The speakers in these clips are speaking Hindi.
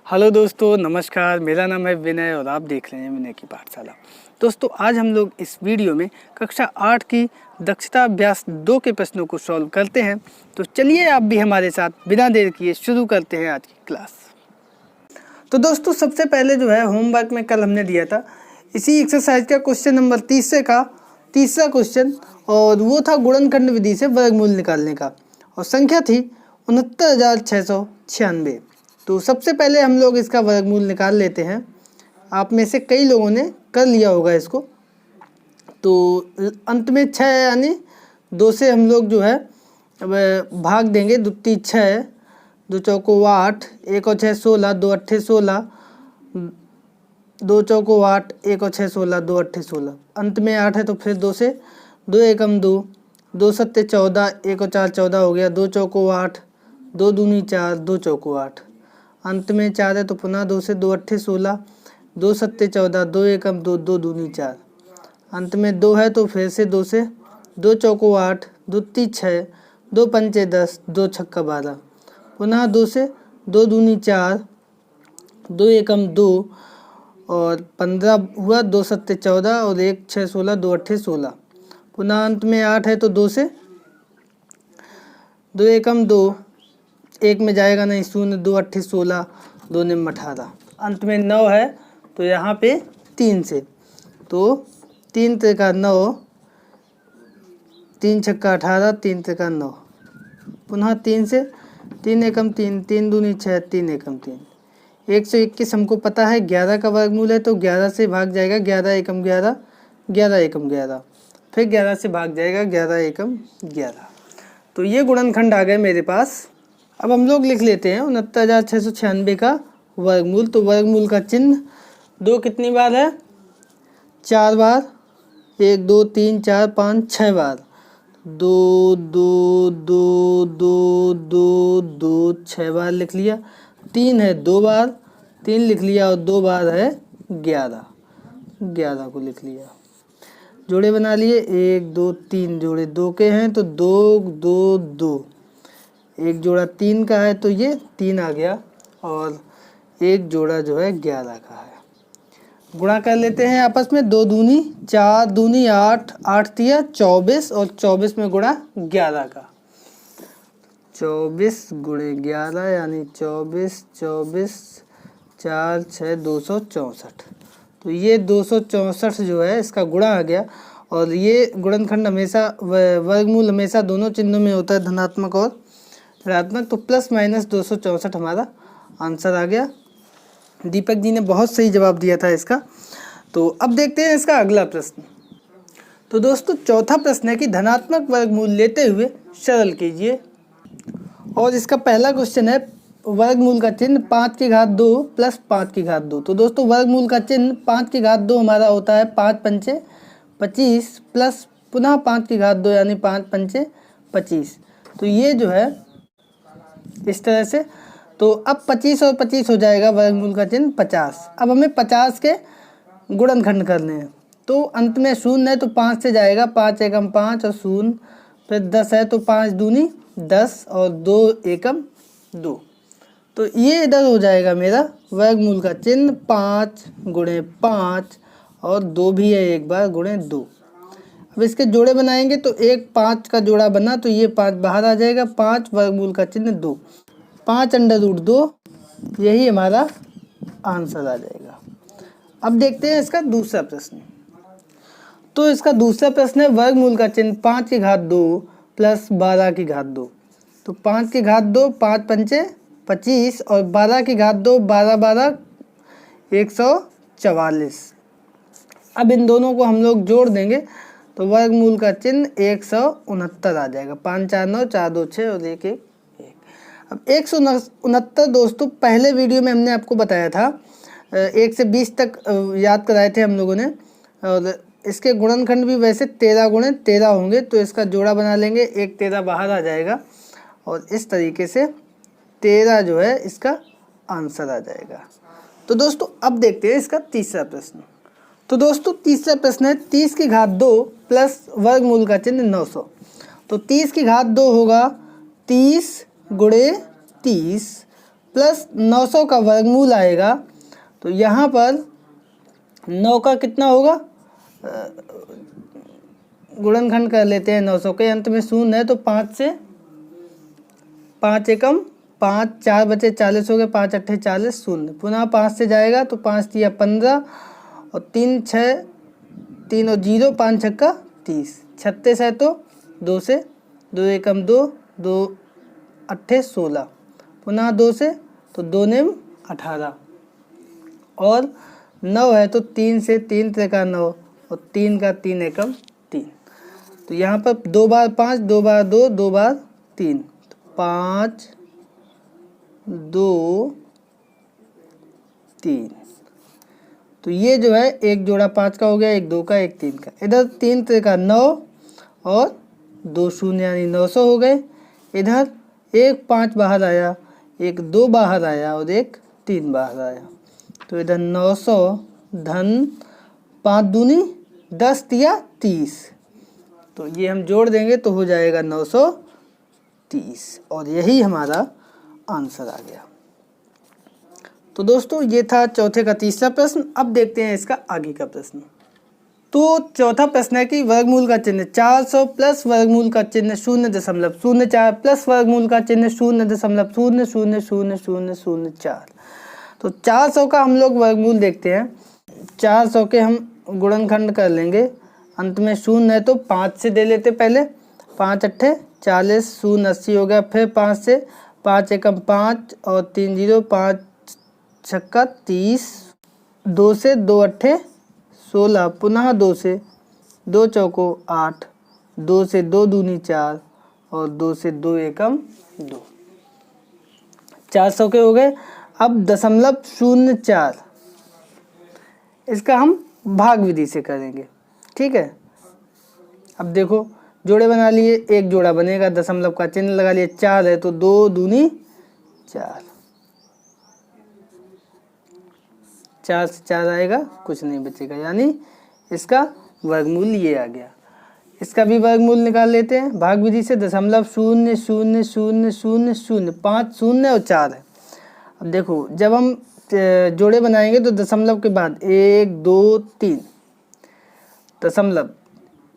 हेलो दोस्तों, नमस्कार। मेरा नाम है विनय और आप देख रहे हैं विनय की पाठशाला। दोस्तों, आज हम लोग इस वीडियो में कक्षा 8 की दक्षता अभ्यास 2 के प्रश्नों को सॉल्व करते हैं। तो चलिए आप भी हमारे साथ बिना देर किए शुरू करते हैं आज की क्लास। तो दोस्तों, सबसे पहले जो है होमवर्क में कल हमने दिया था इसी एक्सरसाइज का क्वेश्चन नंबर 30 का तीसरा क्वेश्चन, और वो था गुणनखंड विधि से वर्गमूल निकालने का, और संख्या थी 69,696। तो सबसे पहले हम लोग इसका वर्गमूल निकाल लेते हैं। आप में से कई लोगों ने कर लिया होगा इसको। तो अंत में 6 यानी 2 से हम लोग जो है अब भाग देंगे। 2 3 6, 2 चौको 8, 1 और 6 16, 2 अट्ठे 16, 2 चौको 8, 1 और 6 16, 2 अट्ठे 16, अंत में 8 है तो फिर 2 से 2 एकम 2, 2 सत्ते 14, 1 और 4 14 हो गया, 2 चौको 8, 2 दूनी 4, 2 चौको 8, अंत में 4 है तो पुनः 2 से 2 अट्ठे 16, 2 सत्ते 14, 2 एकम 2, 2 दूनी 4, अंत में 2 है तो फिर से 2 से 2 चौको 8, 2 ती 6, 2 पंचे 10, 2 छक्का 12, पुनः 2 से 2 दूनी 4, 2 एकम 2 और 15 हुआ, 2 सत्ते 14 और 1 6 16, 2 अट्ठे 16, पुनः अंत में 8 है तो 2 से 2 एकम 2, 1 में जाएगा नहीं, 0 2 अट्ठे 16, 2 निम 18, अंत में 9 है तो यहाँ पे 3 से, तो 3 त्रिका 9, 3 छक्का 18, 3 त्रिका 9, पुनः 3 से 3 एकम 3, 3 दूनी 6, 3 एकम 3, 121 हमको पता है 11 का वर्गमूल है, तो 11 से भाग जाएगा 11 एकम 11, 11 एकम 11, फिर 11 से भाग जाएगा 11 एकम 11। तो ये गुणनखंड आ गए मेरे पास। अब हम लोग लिख लेते हैं 69,696 का वर्गमूल। तो वर्गमूल का चिन्ह 2 कितनी बार है? 4 बार, 1 2 3 4 5 6 बार, 2 2 2 2 2 2 6 बार लिख लिया। 3 है 2 बार, 3 लिख लिया, और 2 बार है 11, 11 को लिख लिया। जोड़े बना लिए, 1 2 3 जोड़े 2 के हैं तो 2 2 2, एक जोड़ा 3 का है तो ये 3 आ गया, और एक जोड़ा जो है 11 का है। गुणा कर लेते हैं आपस में, 2 दूनी 4, दूनी 8, 8 तिया 24, और 24 में गुणा 11 का, 24 गुणे 11 यानी 24, 24 4 6 264। तो ये 264 जो है इसका गुणा आ गया। और ये गुणनखंड हमेशा वर्गमूल हमेशा दोनों चिन्हों में होता है, धनात्मक और ऋणात्मक। तो प्लस माइनस 264 हमारा आंसर आ गया। दीपक जी ने बहुत सही जवाब दिया था इसका। तो अब देखते हैं इसका अगला प्रश्न। तो दोस्तों, चौथा प्रश्न है कि धनात्मक वर्गमूल लेते हुए सरल कीजिए। और इसका पहला क्वेश्चन है वर्गमूल का चिन्ह 5 की घात 2 प्लस 5 की घात 2। तो दोस्तों, वर्गमूल का चिन्ह 5 की घात 2 हमारा होता है 5 पंचे 25 प्लस पुनः 5 की घात 2 यानी 5 पंचे 25। तो ये जो है इस तरह से। तो अब 25 और 25 हो जाएगा, वर्गमूल का चिन्ह 50। अब हमें 50 के गुणनखंड करने हैं। तो अंत में 0 है तो 5 से जाएगा, 5 एकम 5 और 0, फिर 10 है तो 5 दूनी 10 और 2 एकम 2। तो ये इधर हो जाएगा मेरा वर्गमूल का चिन्ह 5 गुणे 5, और 2 भी है एक बार, गुणे 2। अब इसके जोड़े बनाएंगे तो एक 5 का जोड़ा बना तो ये 5 बाहर आ जाएगा, 5 वर्गमूल का चिन्ह 2, 5 अंडर रूट 2, यही हमारा आंसर आ जाएगा। अब देखते हैं इसका दूसरा प्रश्न। तो इसका दूसरा प्रश्न है वर्गमूल का चिन्ह 5 की घात 2 प्लस 12 की घात 2। तो 5 की घात 2 5 पंचे 25, और 12 की घात 2 12 12 144। अब इन दोनों को हम लोग जोड़ देंगे तो वर्गमूल का चिन्ह 169 आ जाएगा। 5 4 9 4 2 6 और 1 1 1। अब 169 दोस्तों पहले वीडियो में हमने आपको बताया था, 1 से 20 तक याद कराए थे हम लोगों ने। और इसके गुणनखंड भी वैसे 13 गुणे 13 होंगे। तो इसका जोड़ा बना लेंगे, एक 13 बाहर आ जाएगा, और इस तरीके से 13 जो है इसका आंसर आ जाएगा। तो दोस्तों, अब देखते हैं इसका तीसरा प्रश्न। तो दोस्तों, तीसरा प्रश्न है 30 की घात 2 प्लस वर्गमूल का चिन्ह 900। तो 30 की घात 2 होगा 30 गुणे 30 प्लस 900 का वर्गमूल आएगा। तो यहाँ पर 9 का कितना होगा, गुणनखंड कर लेते हैं। 900 के अंत में शून्य है तो 5 से 5 एकम 5, 4 बचे 40 हो गए, 5 अट्ठे 40 शून्य, पुनः 5 से जाएगा तो 5 तिया 15 और 3 6 3 और 0, 5 छक्का 30, 36 है तो 2 से 2 एकम 2, 2 अट्ठे 16, पुनः 2 से तो 2 नेम 18 और 9 है तो 3 से 3 त्रिका 9 और 3 का 3 एकम 3। तो यहाँ पर 2 बार 5, 2 बार 2, 2 बार 3, 5 2 3। तो ये जो है एक जोड़ा 5 का हो गया, एक 2 का, एक 3 का। इधर 3 त्रिका 9 और 2 शून्य यानी 900 हो गए। इधर एक 5 बाहर आया, एक 2 बाहर आया और एक 3 बाहर आया। तो इधर 900 धन 5 दूनी 10 तिया 30। तो ये हम जोड़ देंगे तो हो जाएगा 930 और यही हमारा आंसर आ गया। तो दोस्तों ये था चौथे का तीसरा प्रश्न। अब देखते हैं इसका आगे का प्रश्न। तो चौथा प्रश्न है कि वर्गमूल का चिन्ह 400 प्लस वर्गमूल का चिन्ह 0.04 प्लस वर्गमूल का चिन्ह 0.000004। तो 400 का हम लोग वर्गमूल देखते हैं। 400 के हम गुणनखंड कर लेंगे, अंत में शून्य है तो 5 से दे लेते पहले, 5 अट्ठे 40, शून्य 80 हो गया, फिर 5 से 5 एकम 5 और 3 0, 5 छक्का 30, 2 से 2 अट्ठे 16, पुनः 2 से 2 चौको 8, 2 से 2 दूनी 4 और 2 से 2 एकम 2। 400 के हो गए। अब 0.04 इसका हम भाग विधि से करेंगे, ठीक है। अब देखो जोड़े बना लिए, एक जोड़ा बनेगा, दशमलव का चिन्ह लगा लिए, 4 है तो 2 दूनी 4, 4 से 4 आएगा, कुछ नहीं बचेगा, यानी इसका वर्गमूल ये आ गया। इसका भी वर्गमूल निकाल लेते हैं भाग विधि से। 0.000005 शून्य और 4 है। अब देखो जब हम जोड़े बनाएंगे तो दशमलव के बाद 1 2 3 दशमलव,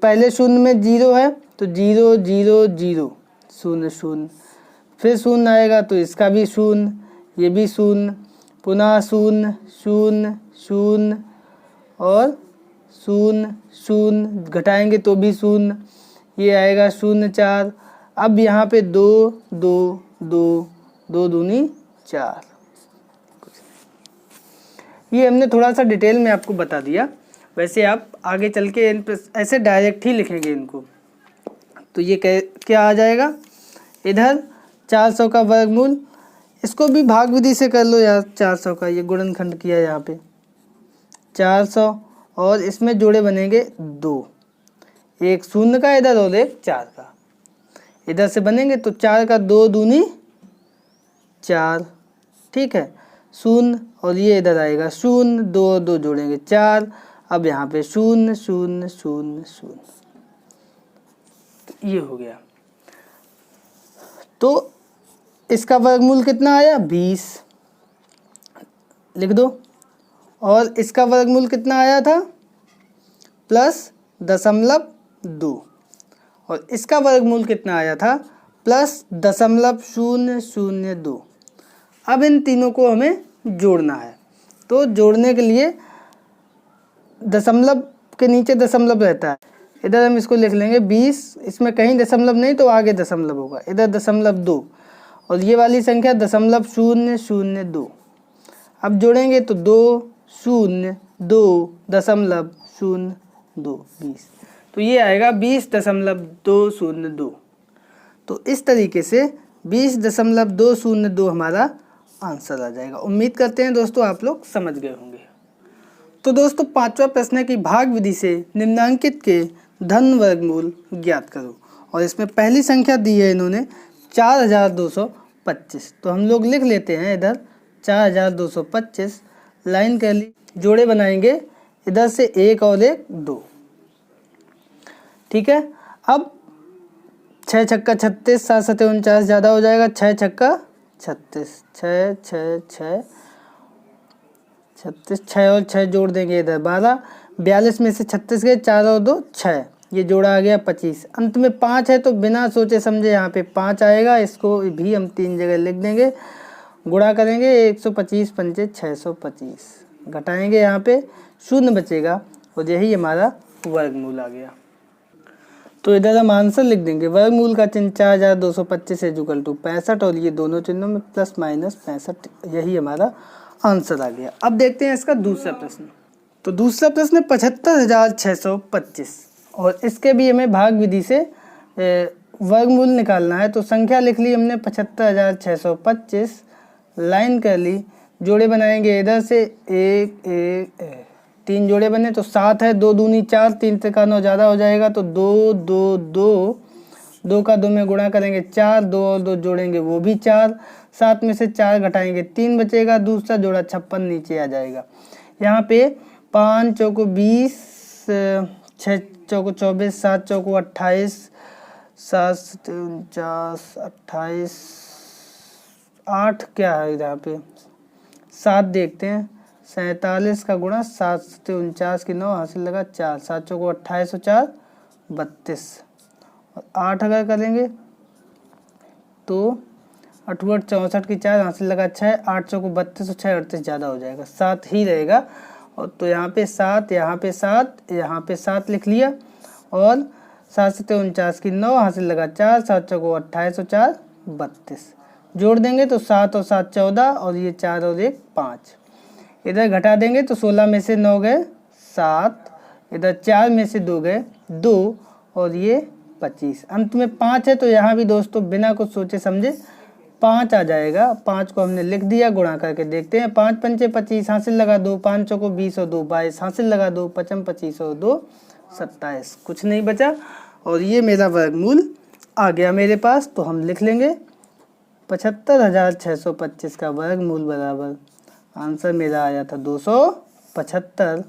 पहले शून्य में 0 है तो 0 0 0 शून्य शून्य, फिर शून्य आएगा तो इसका भी शून्य, ये भी शून्य, पुनः शून्य शून्य शून्य और शून्य शून्य, घटाएंगे तो भी शून्य, ये आएगा 0.4। अब यहाँ पे 2 2 2 2 दूनी 4। ये हमने थोड़ा सा डिटेल में आपको बता दिया, वैसे आप आगे चल के इन पर ऐसे डायरेक्ट ही लिखेंगे इनको। तो ये क्या आ जाएगा, इधर 400 का वर्गमूल, इसको भी भाग विधि से कर लो यार। 400 का ये गुणनखंड किया यहाँ पे 400 और इसमें जोड़े बनेंगे 2, एक शून्य का इधर और एक 4 का इधर से बनेंगे। तो 4 का 2 दूनी 4, ठीक है, शून्य और ये इधर आएगा शून्य, 2 2 जोड़ेंगे 4। अब यहाँ पे 0 0 0 0, ये हो गया। तो इसका वर्गमूल कितना आया, 20 लिख दो। और इसका वर्गमूल कितना आया था, +0.2, और इसका वर्गमूल कितना आया था, +0.002। अब इन तीनों को हमें जोड़ना है। तो जोड़ने के लिए दशमलव के नीचे दशमलव रहता है, इधर हम इसको लिख लेंगे 20, इसमें कहीं दशमलव नहीं तो आगे दशमलव होगा, इधर 0.2 और ये वाली संख्या 0.002। अब जोड़ेंगे तो 2 0 2 0.02 20, तो ये आएगा 20.202। तो इस तरीके से 20.202 हमारा आंसर आ जाएगा। उम्मीद करते हैं दोस्तों आप लोग समझ गए होंगे। तो दोस्तों पांचवा प्रश्न है कि भाग विधि से निम्नांकित के धन वर्गमूल ज्ञात करो, और इसमें पहली संख्या दी है इन्होंने 4225। तो हम लोग लिख लेते हैं इधर 4225, लाइन कर ली, जोड़े बनाएंगे इधर से 1 और 1 2, ठीक है। अब 6 छक्का 36, 7 7 49 ज़्यादा हो जाएगा, 6 छक्का 36, 6 6 6 36, 6 और 6 जोड़ देंगे इधर 12, 42 में से 36 गए, 4 और 2 6, ये जोड़ा आ गया 25। अंत में 5 है तो बिना सोचे समझे यहाँ पे 5 आएगा, इसको भी हम 3 जगह लिख देंगे। गुणा करेंगे 125 पंचे 625, घटाएंगे यहाँ पे 0 बचेगा और यही हमारा वर्गमूल आ गया। तो इधर हम आंसर लिख देंगे, वर्गमूल का चिन्ह 4225 इक्वल टू 65 और ये दोनों चिन्हों में प्लस माइनस 65, यही हमारा आंसर आ गया। अब देखते हैं इसका दूसरा प्रश्न। तो दूसरा प्रश्न 75,625 और इसके भी हमें भाग विधि से वर्गमूल निकालना है। तो संख्या लिख ली हमने 75,625, लाइन कर ली, जोड़े बनाएंगे इधर से 3 जोड़े बने तो 7 है, 2 दूनी 4, 3 का 9 ज़्यादा हो जाएगा तो 2 2 2, 2 का 2 में गुणा करेंगे 4, 2 और 2 जोड़ेंगे वो भी 4, 7 में से 4 घटाएंगे 3 बचेगा, दूसरा जोड़ा 56 नीचे आ जाएगा। यहाँ पे 5 चौको 20, 6 चौको 24, 7 चौको 28, 7 49 28, 8 क्या है यहाँ पे 7 देखते हैं, 47 का गुणा 7 से 49 की 9 हासिल लगा 4, 7 चौको 28 और 4 32 और 8 अगर करेंगे तो 8 64 की 4 हासिल लगा 6, 8 चौको 32 और 6 38 ज़्यादा हो जाएगा, 7 ही रहेगा। और तो यहाँ पे 7, यहाँ पे 7, यहाँ पे 7 लिख लिया और 7 से 49 की 9 हासिल लगा 4, 7 चौको 28 और 4 32, जोड़ देंगे तो 7 और 7 14 और ये 4 और 1 5, इधर घटा देंगे तो 16 में से 9 गए 7, इधर 4 में से 2 गए 2 और ये 25, अंत में 5 है तो यहाँ भी दोस्तों बिना कुछ सोचे समझे 5 आ जाएगा। 5 को हमने लिख दिया, गुणा करके देखते हैं, 5 पंचे 25 हासिल लगा 2, 5 चौको 20 और 2 22 हासिल लगा 2, 55 25 और 2 27, कुछ नहीं बचा और ये मेरा वर्गमूल आ गया मेरे पास। तो हम लिख लेंगे 75,625 का वर्गमूल बराबर, आंसर मेरा आया था 275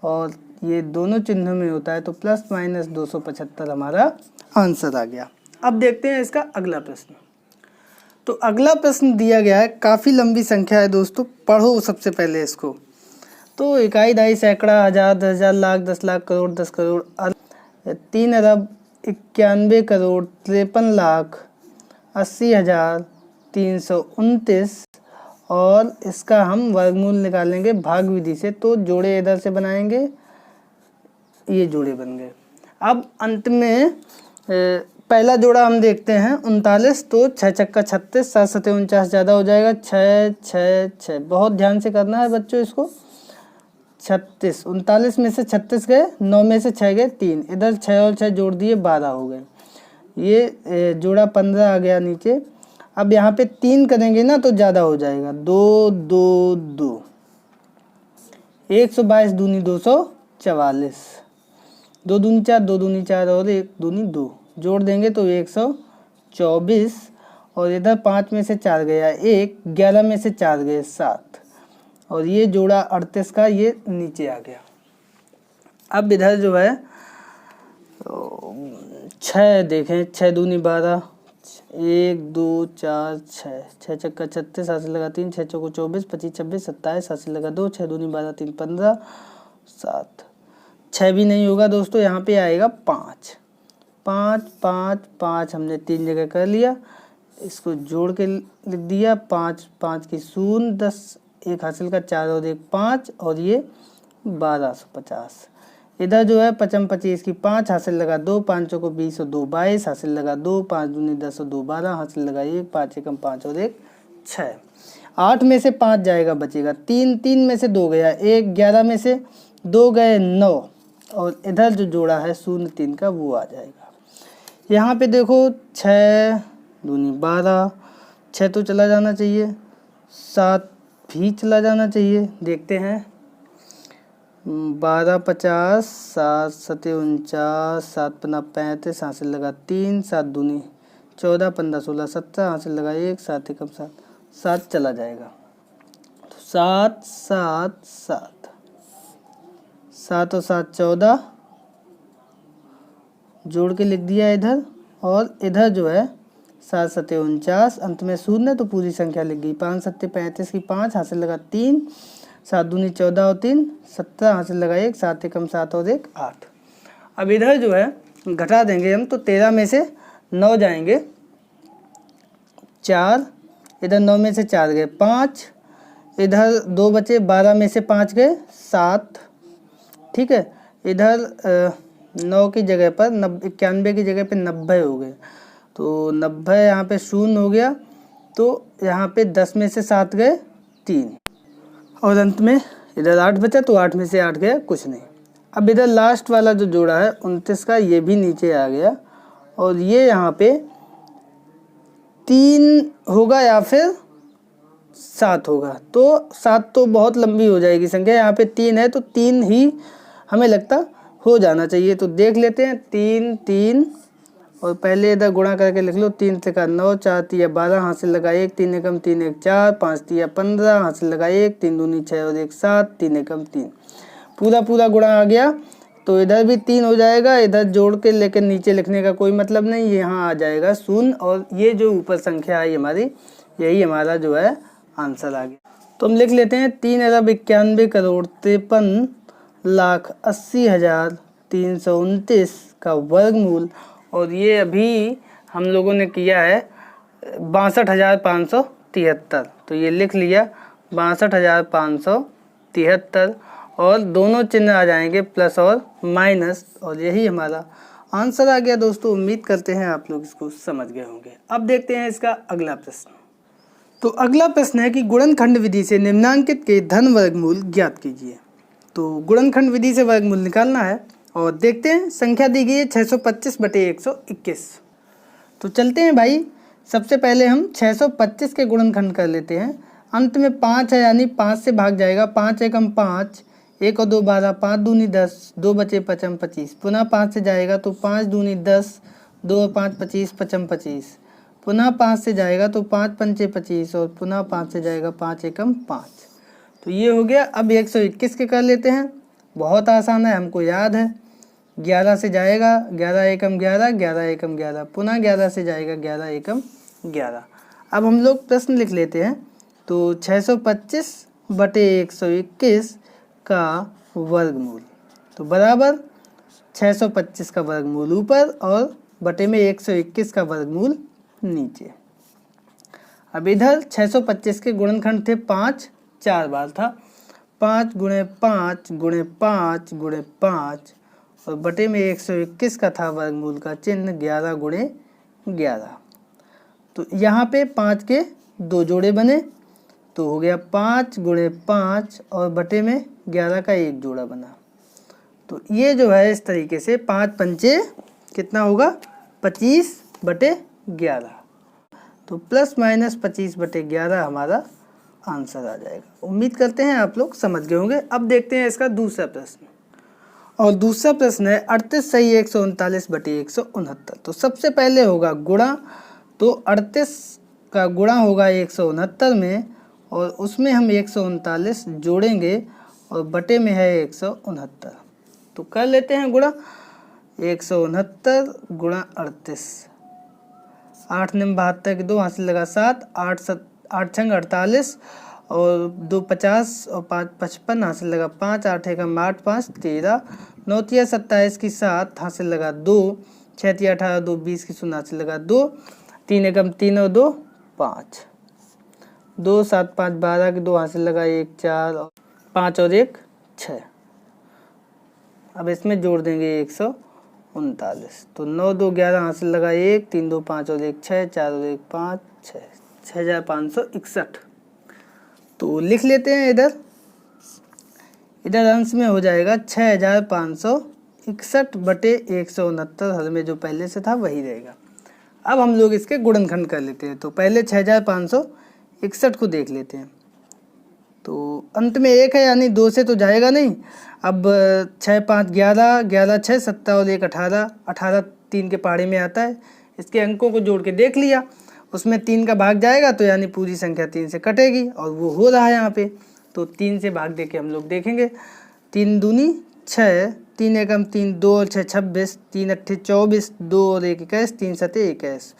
और ये दोनों चिन्हों में होता है तो प्लस माइनस 275 हमारा आंसर आ गया। अब देखते हैं इसका अगला प्रश्न। तो अगला प्रश्न दिया गया है, काफ़ी लंबी संख्या है दोस्तों, पढ़ो सबसे पहले इसको। तो इकाई, दहाई, सैकड़ा, हज़ार, 10,000, लाख, 10 लाख, करोड़, 10 करोड़, 3 अरब 91 करोड़ 53 लाख 80,329 और इसका हम वर्गमूल निकालेंगे भाग विधि से। तो जोड़े इधर से बनाएंगे, ये जोड़े बन गए। अब अंत में पहला जोड़ा हम देखते हैं 39, तो 6 छक्का 36, 7 सते 49 ज़्यादा हो जाएगा 6 6 6, बहुत ध्यान से करना है बच्चों इसको। 36, 39 में से 36 गए, 9 में से 6 गए 3, इधर 6 और 6 जोड़ दिए 12 हो गए, ये जोड़ा 15 आ गया नीचे। अब यहाँ पे 3 करेंगे ना तो ज़्यादा हो जाएगा, 2 2 2, 122 दूनी 244, 2 दूनी 4, 2 दूनी 4 और 1 दूनी 2, जोड़ देंगे तो 124 और इधर 5 में से 4 गया 1, 11 में से 4 गए 7 और ये जोड़ा 38 का ये नीचे आ गया। अब इधर जो है 6 देखें, 6 दूनी 12, 1 2 4 6, 6 छक्का 36 हासिल लगा 3, 6 चौको 24, 25 26 27 हासिल लगा 2, 6 दूनी 12 3 15 7, 6 भी नहीं होगा दोस्तों, यहाँ पे आएगा 5 5 5 5, हमने 3 जगह कर लिया, इसको जोड़ के लिख दिया 5 5 की 0 10, 1 हासिल का 4 और 1 5 और ये 1250। इधर जो है 55 25 की 5 हासिल लगा 2, 5 चौको 20 और 2 22 हासिल लगा 2, 5 दूनी 10 और 2 12 हासिल लगा 1, 5 एकम 5 और 1 6, 8 में से 5 जाएगा बचेगा 3, 3 में से 2 गया 1, 11 में से 2 गए 9 और इधर जो जोड़ा है 0 3 का वो आ जाएगा। यहाँ पे देखो 6 दूनी 12, 6 तो चला जाना चाहिए, 7 भी चला जाना चाहिए, देखते हैं 12 50, 7 सते 49, 7 पन्ना 35 हासिल लगा 3, 7 दूनी 14, 15 16 17 हासिल लगा 1, 7 एकम 7, 7 चला जाएगा तो 7 7 7, 7 और 7 14, जोड़ के लिख दिया इधर और इधर जो है 7 सत्ते 49, अंत में शून्य तो पूरी संख्या लिख गई। 5 सत्ते 35 की 5, हासिल लगा 3, 7 दूनी 14 और 3 17, हासिल लगा 1, 7 एकम 7 और 1 8। अब इधर जो है घटा देंगे हम, तो 13 में से 9 जाएंगे 4, इधर 9 में से 4 गए 5, इधर 2 बचे 12 में से 5 गए 7, ठीक है। इधर 9 की जगह पर 91 की जगह पे 90 हो गए, तो 90 यहाँ पे शून्य हो गया, तो यहाँ पे 10 में से 7 गए 3, और अंत में इधर 8 बचा, तो 8 में से 8 गया कुछ नहीं। अब इधर लास्ट वाला जो जोड़ा है 29 का, ये भी नीचे आ गया, और ये यहाँ पे 3 होगा या फिर 7 होगा, तो 7 तो बहुत लंबी हो जाएगी संख्या, यहाँ पे 3 है तो 3 ही हमें लगता हो जाना चाहिए। तो देख लेते हैं 3 3, और पहले इधर गुणा करके लिख लो, 3 से 9, 4 तिया 12, हासिल लगा 1, 3 एकम 3 1 4, 5 तिया 15, हासिल लगा 1, 3 दूनी 6 और 1 7, 3 एकम 3, पूरा गुणा आ गया। तो इधर भी 3 हो जाएगा, इधर जोड़ के लेकर नीचे लिखने का कोई मतलब नहीं, यहाँ आ जाएगा शून्य, और ये जो ऊपर संख्या आई हमारी, यही हमारा जो है आंसर आ गया। तो हम लिख लेते हैं 3,91,80,329 का वर्गमूल, और ये अभी हम लोगों ने किया है 62,573, तो ये लिख लिया 62,573, और दोनों चिन्ह आ जाएंगे प्लस और माइनस, और यही हमारा आंसर आ गया। दोस्तों उम्मीद करते हैं आप लोग इसको समझ गए होंगे। अब देखते हैं इसका अगला प्रश्न। तो अगला प्रश्न है कि गुणनखंड विधि से निम्नांकित के धन वर्गमूल ज्ञात कीजिए। तो गुणनखंड विधि से वर्गमूल निकालना है, और देखते हैं संख्या दी गई है 625/121। तो चलते हैं भाई, सबसे पहले हम 625 के गुणनखंड कर लेते हैं। अंत में 5 है, यानी 5 से भाग जाएगा, 5 एकम 5, 1 और 2 12, 5 दूनी 10, 2 बचे 55 25, पुनः 5 से जाएगा तो 5 दूनी 10, 2 और 5 25 55 25, पुनः 5 से जाएगा तो 5 पंचे 25, और पुनः 5 से जाएगा 5 एकम 5। तो ये हो गया। अब 121 के कर लेते हैं, बहुत आसान है, हमको याद है। 11 से जाएगा 11 एकम 11, 11 एकम 11, पुनः 11 से जाएगा 11 एकम 11। अब हम लोग प्रश्न लिख लेते हैं। तो 625/121 का वर्गमूल, तो बराबर 625 का वर्गमूल ऊपर और बटे में 121 का वर्गमूल नीचे। अब इधर 625 के गुणनखंड थे 5, 4 बार था, 5 गुणे 5 गुणे 5 गुणे 5, और बटे में 121 का था वर्गमूल का चिन्ह 11 गुणे 11। तो यहाँ पे 5 के 2 जोड़े बने, तो हो गया 5 गुणे 5, और बटे में 11 का 1 जोड़ा बना। तो ये जो है इस तरीके से 5 पंचे कितना होगा 25/11, तो प्लस माइनस 25/11 हमारा आंसर आ जाएगा। उम्मीद करते हैं आप लोग समझ गए होंगे। अब देखते हैं इसका दूसरा प्रश्न, और दूसरा प्रश्न है 38 सही 139/169। तो सबसे पहले होगा गुणा, तो 38 का गुणा होगा 169 में, और उसमें हम 139 जोड़ेंगे, और बटे में है 169। तो कर लेते हैं गुणा, 169 गुणा 38, 8 9 72 के 2, हासिल लगा 7, 8 छंग 48, और 2 50 और 5 55, हासिल लगा 5, 8 एकम 8 5 13, 9 तिया 27 की 7, हासिल लगा 2, 6 तिया 18 2 20 की 0, हासिल लगा 2, 3 एकम 3 और 2 5, 2 7 5 12 की 2, हासिल लगा 1 4, 5 और 1 6। अब इसमें जोड़ देंगे 139, तो 9 2 11, हासिल लगा 1, 3 2 5 और 1 6, 4 और 1 5 6, 6561। तो लिख लेते हैं इधर अंश में हो जाएगा 6561/169, हर में जो पहले से था वही रहेगा। अब हम लोग इसके गुणनखंड कर लेते हैं। तो पहले 6561 को देख लेते हैं। तो अंत में 1 है, यानी 2 से तो जाएगा नहीं। अब 6 5 11, 11 6 17 और 1 18, 18 3 के पहाड़े में आता है। इसके अंकों को जोड़ के देख लिया, उसमें 3 का भाग जाएगा, तो यानी पूरी संख्या 3 से कटेगी, और वो हो रहा है यहाँ पे। तो 3 से भाग दे के हम लोग देखेंगे। 3 दूनी 6, 3 एकम 3, 2 और 6 26, 3 अट्ठे 24, 2 और 1 21, 3 सते 21,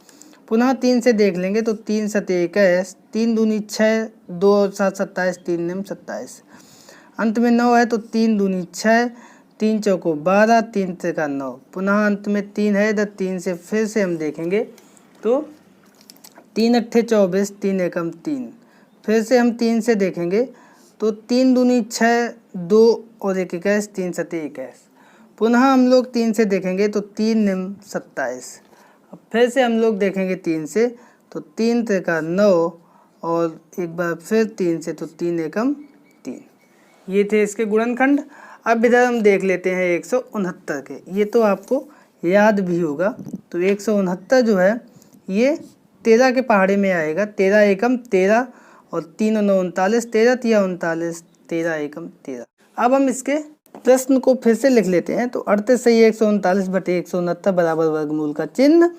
पुनः 3 से देख लेंगे तो 3 7 21, 3 दूनी 6, 2 और 7 27, 3 निम 27। अंत में 9 है तो 3 दूनी 6, 3 चौको 12, 3 त्रिका 9। पुनः अंत में 3 है इधर, 3 से फिर से हम देखेंगे तो 3 अट्ठे 24, 3 एकम 3। फिर से हम 3 से देखेंगे तो 3 दूनी 6, 2 और 1 21, 3 सते 21। पुनः हम लोग 3 से देखेंगे तो 3 निम 27। अब फिर से हम लोग देखेंगे 3 से तो 3 त्रिका 9 और एक बार फिर 3 से तो 3 एकम 3। ये थे इसके गुणनखंड। अब इधर हम देख लेते हैं 169 के। ये तो आपको याद भी होगा। तो 169 जो है ये 13 के पहाड़े में आएगा। 13 एकम 13 और 3 और 9 39, 13 तिया 39, 13 एकम 13। अब हम इसके प्रश्न को फिर से लिख लेते हैं। तो 38 सही 139 बटे 169 बराबर वर्गमूल का चिन्ह,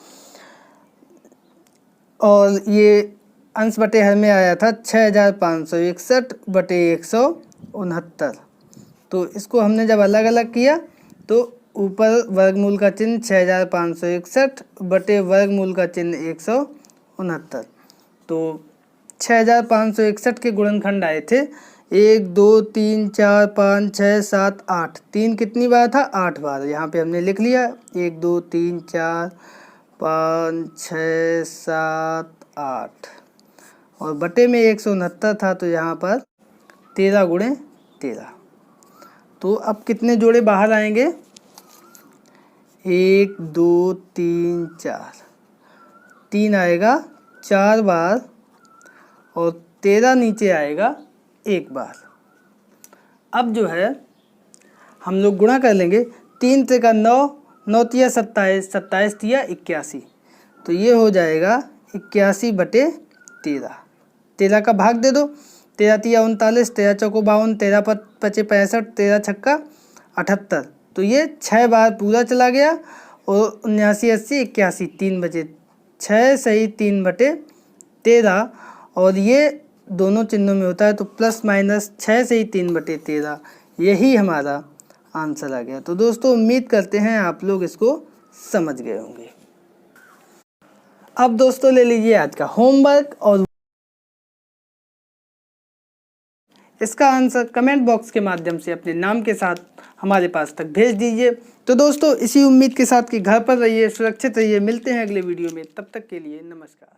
और ये अंश बटे हर में आया था 6561 बटे 169। तो इसको हमने जब अलग अलग किया तो ऊपर वर्गमूल का चिन्ह 6561 बटे वर्गमूल का चिन्ह 169। तो 6561 के गुणनखंड आए थे 1 2 3 4 5 6 7 8। 3 कितनी बार था? 8 बार। यहाँ पे हमने लिख लिया 1 2 3 4 5 6 7 8 और बटे में 169 था तो यहाँ पर 13 गुणे 13। तो अब कितने जोड़े बाहर आएंगे? 1 2 3 4, 3 आएगा 4 बार और 13 नीचे आएगा 1 बार। अब जो है हम लोग गुणा कर लेंगे। 3 त्रिका 9, 9 तिया 27, 27 तिया 81। तो ये हो जाएगा 81 बटे 13। 13 का भाग दे दो। 13 तिया 39, 13 चौको 52, 13 पचे 65, 13 छक्का 78। तो ये 6 बार पूरा चला गया और 79 80 81, 3 बचे 6 सही 3 बटे 13। और ये दोनों चिन्हों में होता है तो प्लस माइनस 6 से ही 3 बटे 13, यही हमारा आंसर आ गया। तो दोस्तों उम्मीद करते हैं आप लोग इसको समझ गए होंगे। अब दोस्तों ले लीजिए आज का होमवर्क और इसका आंसर कमेंट बॉक्स के माध्यम से अपने नाम के साथ हमारे पास तक भेज दीजिए। तो दोस्तों इसी उम्मीद के साथ कि घर पर रहिए, सुरक्षित रहिए। मिलते हैं अगले वीडियो में, तब तक के लिए नमस्कार।